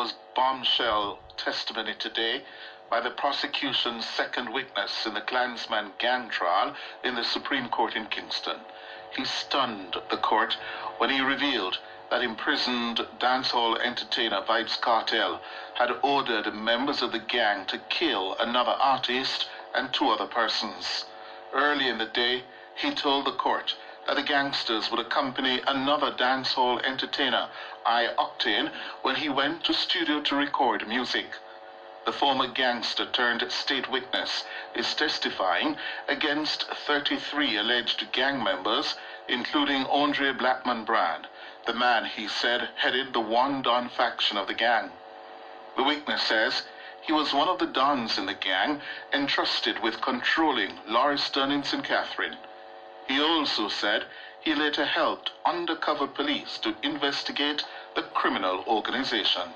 was bombshell testimony today by the prosecution's second witness in the Klansman gang trial in the Supreme Court in Kingston. He stunned the court when he revealed that imprisoned dancehall entertainer Vybz Kartel had ordered members of the gang to kill another artist and two other persons. Early in the day, he told the court that the gangsters would accompany another dancehall entertainer, i-octane, when he went to studio to record music. The former gangster turned state witness is testifying against 33 alleged gang members, including Andre Blackman Brand, the man he said headed the One Don faction of the gang. The witness says he was one of the dons in the gang entrusted with controlling Lauriston in St. Catherine. He also said he later helped undercover police to investigate the criminal organization.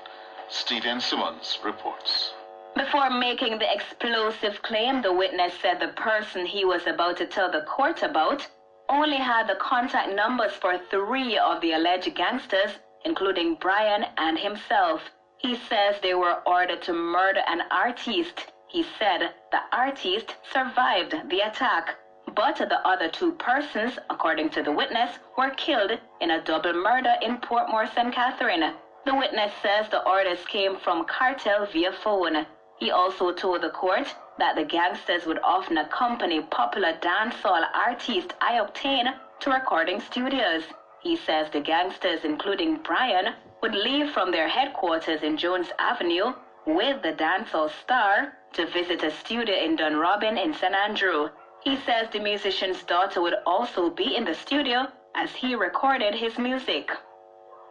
Stephen Simmons reports. Before making the explosive claim, the witness said the person he was about to tell the court about only had the contact numbers for 3 of the alleged gangsters, including Brian and himself. He says they were ordered to murder an artist. He said the artist survived the attack, but the other 2 persons, according to the witness, were killed in a double murder in Portmore, St. Catherine. The witness says the orders came from Kartel via phone. He also told the court that the gangsters would often accompany popular dancehall artist i-octane to recording studios. He says the gangsters, including Brian, would leave from their headquarters in Jones Avenue with the dancehall star to visit a studio in Dunrobin in St. Andrew. He says the musician's daughter would also be in the studio as he recorded his music.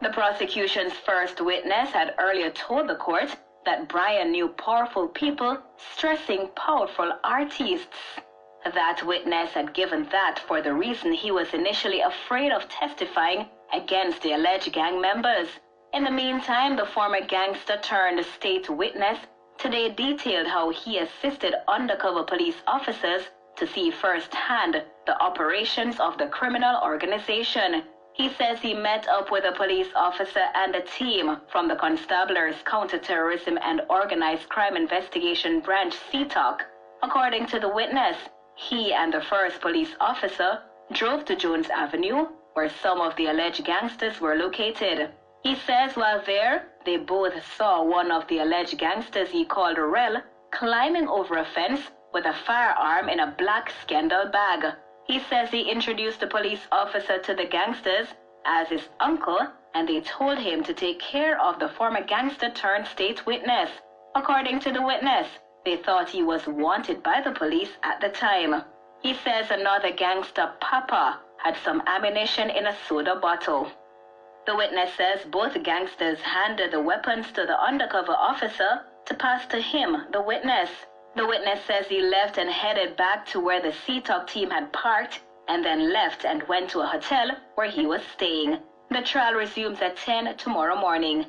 The prosecution's first witness had earlier told the court that Brian knew powerful people, stressing powerful artists. That witness had given that for the reason he was initially afraid of testifying against the alleged gang members. In the meantime, the former gangster turned state witness today detailed how he assisted undercover police officers to see firsthand the operations of the criminal organization. He says he met up with a police officer and a team from the Constabulary's Counterterrorism and Organized Crime Investigation Branch CTOC. According to the witness, he and the first police officer drove to Jones Avenue, where some of the alleged gangsters were located. He says while there, they both saw one of the alleged gangsters he called Rel climbing over a fence with a firearm in a black scandal bag. He says he introduced the police officer to the gangsters as his uncle, and they told him to take care of the former gangster turned state witness. According to the witness, they thought he was wanted by the police at the time. He says another gangster, Papa, had some ammunition in a soda bottle. The witness says both gangsters handed the weapons to the undercover officer to pass to him, the witness. The witness says he left and headed back to where the CTOC team had parked, and then left and went to a hotel where he was staying. The trial resumes at 10 tomorrow morning.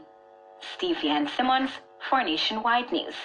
Stephen Simmons for Nationwide News.